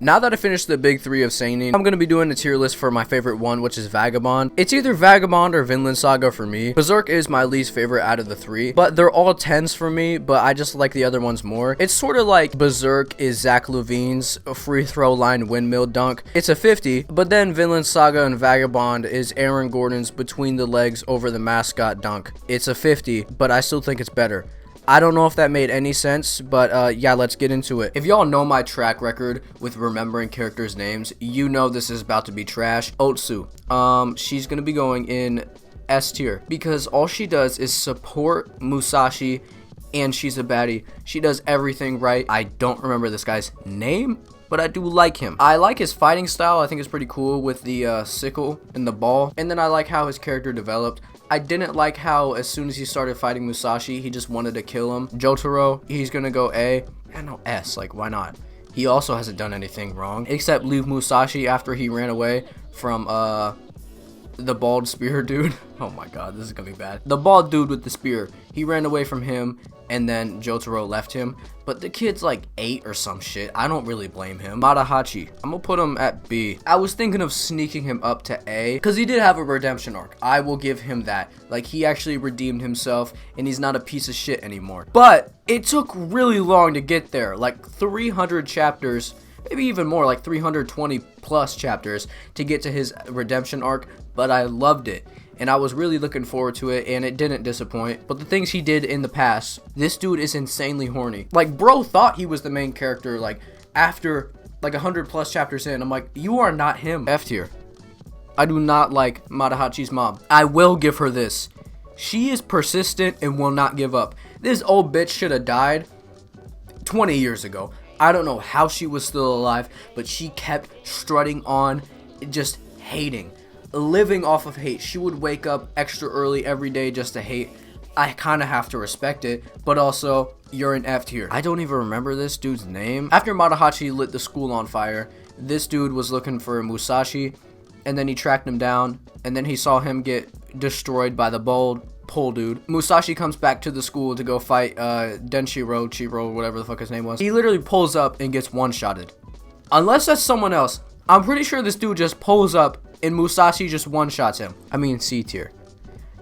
Now that I finished the big three of Seinen, I'm going to be doing a tier list for my favorite one, which is Vagabond. It's either Vagabond or Vinland Saga for me. Berserk is my least favorite out of the three, but they're all 10s for me, but I just like the other ones more. It's sort of like Berserk is Zach Levine's free throw line windmill dunk. It's a 50, but then Vinland Saga and Vagabond is Aaron Gordon's between the legs over the mascot dunk. It's a 50, but I still think it's better. I don't know if that made any sense, but yeah, let's get into it. If y'all know my track record with remembering characters' names, you know this is about to be trash. Otsu. She's gonna be going in S tier because all she does is support Musashi, and she's a baddie. She does everything right. I don't remember this guy's name, but I do like him. I like his fighting style. I think it's pretty cool with the sickle and the ball, and then I like how his character developed. I didn't like how as soon as he started fighting Musashi, he just wanted to kill him. Jotaro, he's gonna go A. I know S, like why not? He also hasn't done anything wrong, except leave Musashi after he ran away from the bald spear dude. Oh my god, this is gonna be bad. The bald dude with the spear, he ran away from him, and then Jotaro left him. But the kid's like 8 or some shit. I don't really blame him. Madahachi, I'm gonna put him at B. I was thinking of sneaking him up to A, because he did have a redemption arc. I will give him that. Like, he actually redeemed himself, and he's not a piece of shit anymore. But it took really long to get there. Like 300 chapters, maybe even more, like 320 plus chapters to get to his redemption arc, but I loved it. And I was really looking forward to it, and it didn't disappoint. But the things he did in the past, this dude is insanely horny. Like, bro thought he was the main character, like, after, like, 100 plus chapters in. I'm like, you are not him. F tier. I do not like Madahachi's mom. I will give her this. She is persistent and will not give up. This old bitch should have died 20 years ago. I don't know how she was still alive, but she kept strutting on, just hating. Living off of hate. She would wake up extra early every day just to hate. I kind of have to respect it, but also, you're an F tier. I don't even remember this dude's name. After Madahachi lit the school on fire, this dude was looking for Musashi, and then he tracked him down, and then he saw him get destroyed by the bald pole dude. Musashi comes back to the school to go fight Chiro, whatever the fuck his name was. He literally pulls up and gets one-shotted. Unless that's someone else, I'm pretty sure this dude just pulls up and Musashi just one-shots him. I mean, C tier.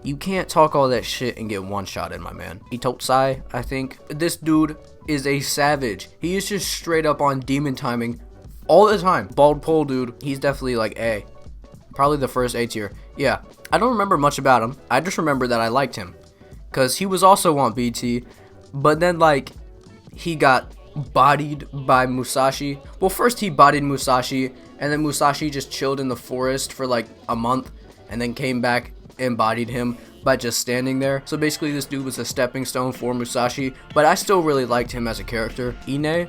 You can't talk all that shit and get one-shotted, my man. Itotsai, I think. This dude is a savage. He is just straight up on demon timing all the time. Bald pole dude, he's definitely like A. Probably the first A tier. Yeah, I don't remember much about him. I just remember that I liked him, because he was also on BT, but then, like, he got bodied by Musashi. Well, first he bodied Musashi, and then Musashi just chilled in the forest for like a month, and then came back and bodied him by just standing there. So basically this dude was a stepping stone for Musashi, but I still really liked him as a character. Ine,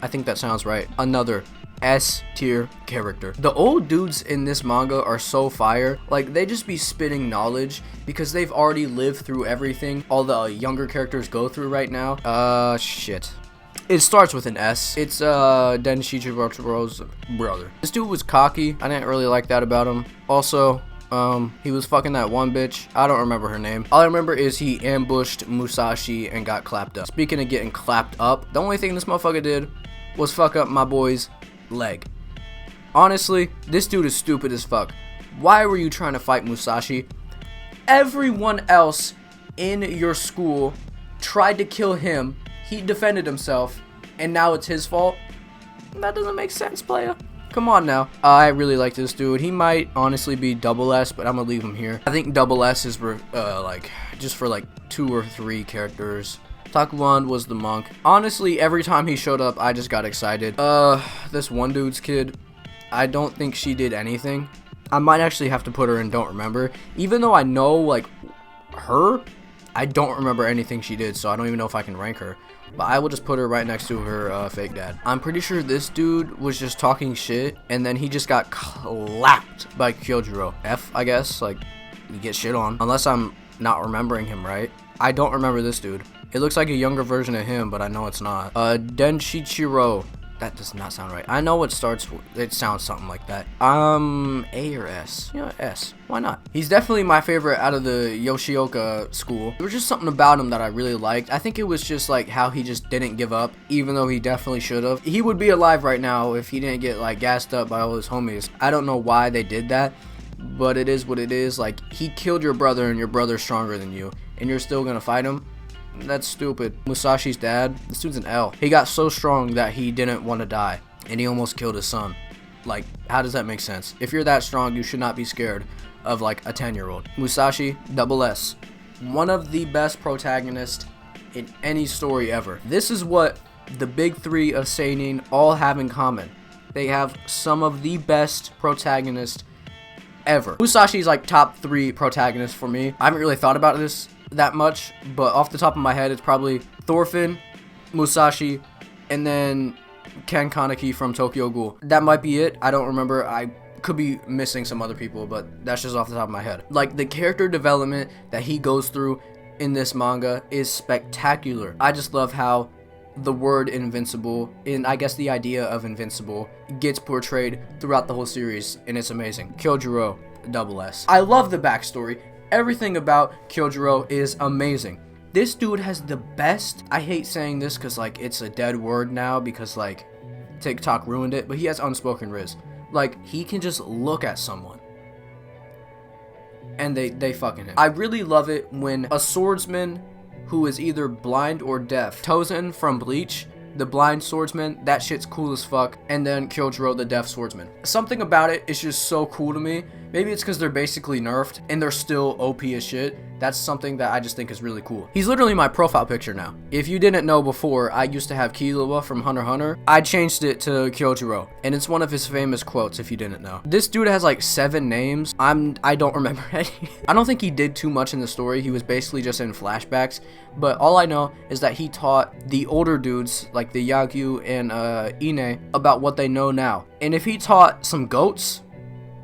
I think that sounds right. Another S tier character. The old dudes in this manga are so fire. Like, they just be spitting knowledge because they've already lived through everything all the younger characters go through right now. Shit. It starts with an S. It's Denshichiro's brother. This dude was cocky. I didn't really like that about him. Also, he was fucking that one bitch. I don't remember her name. All I remember is he ambushed Musashi and got clapped up. Speaking of getting clapped up, the only thing this motherfucker did was fuck up my boy's leg. Honestly, this dude is stupid as fuck. Why were you trying to fight Musashi? Everyone else in your school tried to kill him. He defended himself, and now it's his fault? That doesn't make sense, playa. Come on now. I really like this dude. He might honestly be double S, but I'm gonna leave him here. I think double S is like just for like 2 or 3 characters. Takuan was the monk. Honestly, every time he showed up, I just got excited. This one dude's kid, I don't think she did anything. I might actually have to put her in don't remember. Even though I know, like, her, I don't remember anything she did, so I don't even know if I can rank her. But I will just put her right next to her fake dad. I'm pretty sure this dude was just talking shit, and then he just got clapped by Kyojuro. F, I guess. Like, you get shit on. Unless I'm not remembering him right. I don't remember this dude. It looks like a younger version of him, but I know it's not. Denshichiro. That does not sound right. I know it sounds something like that. A or S? You know, S. Why not? He's definitely my favorite out of the Yoshioka school. There was just something about him that I really liked. I think it was just like how he just didn't give up, even though he definitely should have. He would be alive right now if he didn't get like gassed up by all his homies. I don't know why they did that, but it is what it is. Like, he killed your brother and your brother's stronger than you, and you're still gonna fight him? That's stupid. Musashi's dad, this dude's an L. He got so strong that he didn't want to die, and he almost killed his son. Like, how does that make sense? If you're that strong, you should not be scared of like a 10-year-old. Musashi, double S. One of the best protagonists in any story ever. This is what the big three of seinen all have in common. They have some of the best protagonists ever. Musashi's like top 3 protagonists for me. I haven't really thought about this that much, but off the top of my head, it's probably Thorfinn, Musashi, and then Ken Kaneki from Tokyo Ghoul. That might be it. I don't remember. I could be missing some other people, but that's just off the top of my head. Like, the character development that he goes through in this manga is spectacular. I just love how the word invincible, and I guess the idea of invincible, gets portrayed throughout the whole series, and it's amazing. Kyojuro, double S. I love the backstory. Everything about Kyojuro is amazing. This dude has the best, I hate saying this because like it's a dead word now because like TikTok ruined it, but he has unspoken riz. Like, he can just look at someone and they fucking him. I really love it when a swordsman who is either blind or deaf, Tozen from Bleach, the blind swordsman, that shit's cool as fuck, and then Kyojuro, the deaf swordsman. Something about it is just so cool to me. Maybe it's because they're basically nerfed and they're still OP as shit. That's something that I just think is really cool. He's literally my profile picture now. If you didn't know before, I used to have Killua from Hunter x Hunter. I changed it to Kyojuro, and it's one of his famous quotes if you didn't know. This dude has like 7 names. I don't remember any. I don't think he did too much in the story. He was basically just in flashbacks, but all I know is that he taught the older dudes like the Yagyu and Ine about what they know now. And if he taught some goats,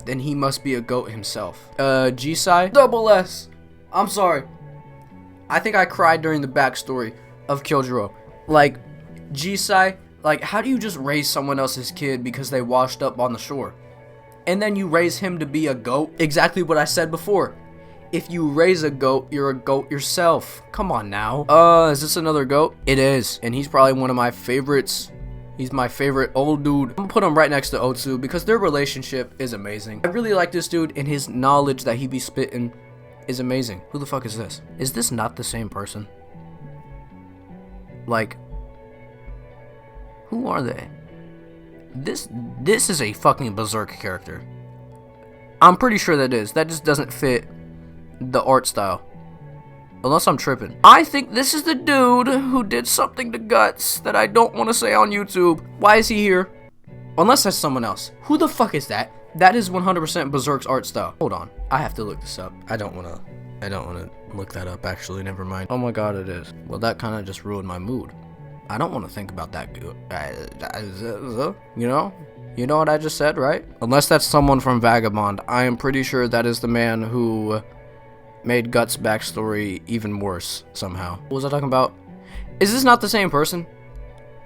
then he must be a goat himself. Jisai, double S. I'm sorry. I think I cried during the backstory of Kyojuro. Like, Jisai, like, how do you just raise someone else's kid because they washed up on the shore? And then you raise him to be a goat? Exactly what I said before. If you raise a goat, you're a goat yourself. Come on now. Is this another goat? It is. And he's probably one of my favorites. He's my favorite old dude. I'm gonna put him right next to Otsu because their relationship is amazing. I really like this dude, and his knowledge that he be spitting is amazing. Who the fuck is this? Is this not the same person? Like, who are they? This is a fucking Berserk character. I'm pretty sure that is. That just doesn't fit the art style. Unless I'm tripping. I think this is the dude who did something to Guts that I don't want to say on YouTube. Why is he here? Unless that's someone else. Who the fuck is that? That is 100% Berserk's art style. Hold on. I have to look this up. I don't want to look that up, actually. Never mind. Oh my god, it is. Well, that kind of just ruined my mood. I don't want to think about that. You know? You know what I just said, right? Unless that's someone from Vagabond. I am pretty sure that is the man who made Guts' backstory even worse somehow. What was I talking about? Is this not the same person?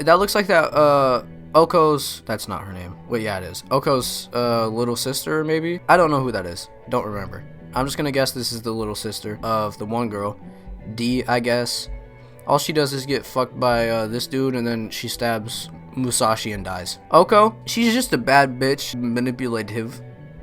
That looks like that, Oko's, that's not her name. Wait, yeah, it is. Oko's, little sister, maybe? I don't know who that is. Don't remember. I'm just gonna guess this is the little sister of the one girl. D, I guess. All she does is get fucked by, this dude, and then she stabs Musashi and dies. Oko, she's just a bad bitch, manipulative,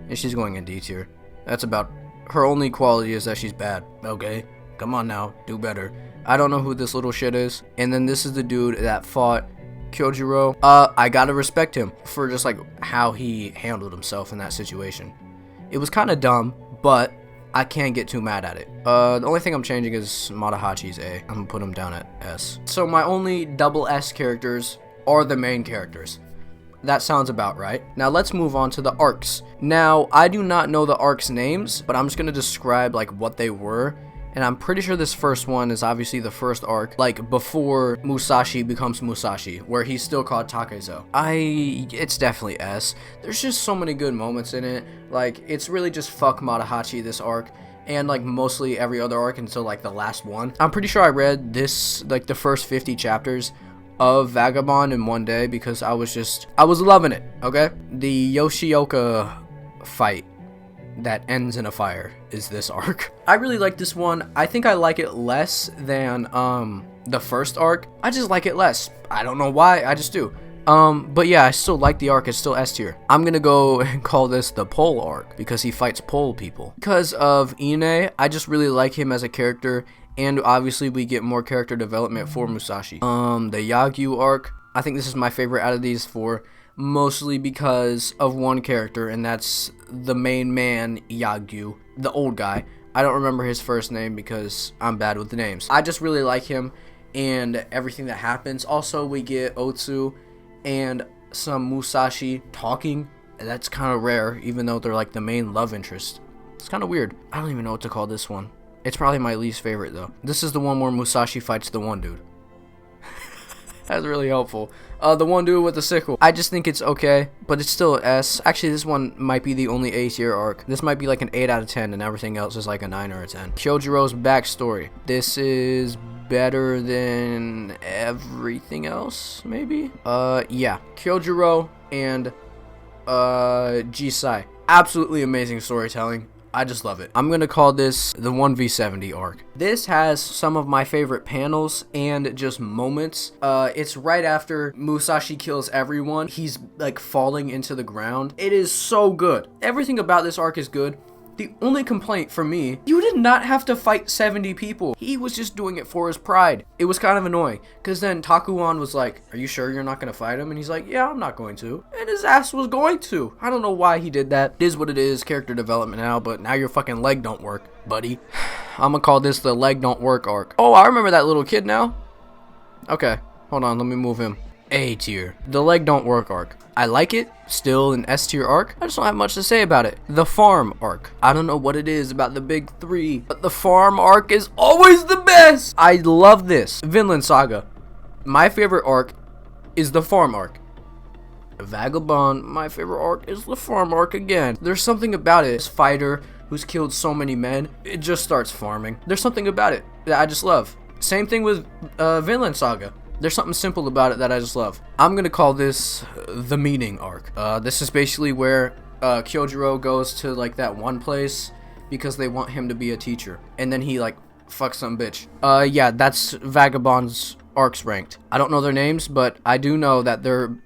and she's going in D tier. That's about her only quality is that she's bad. Okay, come on now, do better. I don't know who this little shit is. And then this is the dude that fought Kyojuro. I gotta respect him for just like how he handled himself in that situation. It was kind of dumb, but I can't get too mad at it. The only thing I'm changing is Matahachi's A. I'm gonna put him down at S. So my only double S characters are the main characters. That sounds about right. Now let's move on to the arcs. Now, I do not know the arcs names, but I'm just gonna describe like what they were. And I'm pretty sure this first one is obviously the first arc, like before Musashi becomes Musashi, where he's still called Takezo. It's definitely S. There's just so many good moments in it. Like, it's really just fuck Matahachi, this arc, and like mostly every other arc until like the last one. I'm pretty sure I read this, like the first 50 chapters of Vagabond in one day because I was loving it, okay? The Yoshioka fight that ends in a fire is this arc. I really like this one. I think I like it less than the first arc. I just like it less. I don't know why, I just do. But yeah, I still like the arc. It's still S tier. I'm gonna go and call this the Pole arc because he fights pole people. Because of Ine, I just really like him as a character, and obviously we get more character development for Musashi. The Yagyu arc, I think this is my favorite out of these four, mostly because of one character, and that's the main man, Yagyu, the old guy. I don't remember his first name because I'm bad with the names. I just really like him and everything that happens. Also, we get Otsu and some Musashi talking, and that's kind of rare, even though they're like the main love interest. It's kind of weird. I don't even know what to call this one. It's probably my least favorite though. This is the one where Musashi fights the one dude. That's really helpful. The one dude with the sickle. I just think it's okay, but it's still an S. Actually, this one might be the only A tier arc. This might be like an 8 out of 10, and everything else is like a 9 or a 10. Kyojiro's backstory. This is better than everything else, maybe? Yeah. Kyojiro and Jisai. Absolutely amazing storytelling. I just love it. I'm gonna call this the 1v70 arc. This has some of my favorite panels and just moments. It's right after Musashi kills everyone. He's like falling into the ground. It is so good. Everything about this arc is good. The only complaint for me, you did not have to fight 70 people. He was just doing it for his pride. It was kind of annoying, because then Takuan was like, are you sure you're not going to fight him? And he's like, yeah, I'm not going to. And his ass was going to. I don't know why he did that. It is what it is, character development now, but now your fucking leg don't work, buddy. I'm going to call this the leg don't work arc. Oh, I remember that little kid now. Okay, hold on, let me move him. A tier. The leg don't work arc. I like it. Still an S tier arc. I just don't have much to say about it. The farm arc. I don't know what it is about the big three, but the farm arc is always the best. I love this. Vinland Saga. My favorite arc is the farm arc. Vagabond, my favorite arc is the farm arc again. There's something about it. This fighter who's killed so many men, it just starts farming. There's something about it that I just love. Same thing with Vinland Saga. There's something simple about it that I just love. I'm gonna call this the meeting arc. This is basically where Kyojiro goes to like that one place because they want him to be a teacher, and then he like fucks some bitch. Yeah, that's Vagabond's arcs ranked. I don't know their names, but I do know that they're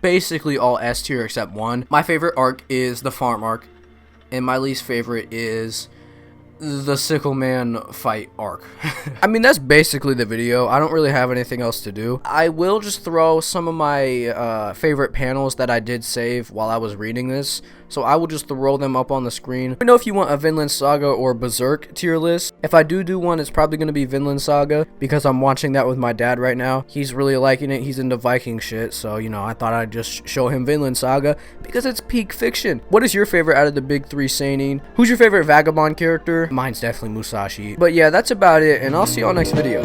basically all S tier except one. My favorite arc is the farm arc, and my least favorite is the Sickle Man fight arc. I mean, that's basically the video. I don't really have anything else to do. I will just throw some of my favorite panels that I did save while I was reading this, so I will just throw them up on the screen. Let me know if you want a Vinland Saga or Berserk tier list. If I do one, it's probably going to be Vinland Saga because I'm watching that with my dad right now. He's really liking it. He's into Viking shit, so you know, I thought I'd just show him Vinland Saga because it's peak fiction. What is your favorite out of the big three seinen? Who's your favorite Vagabond character? Mine's definitely Musashi. But yeah, that's about it, and I'll see y'all next video.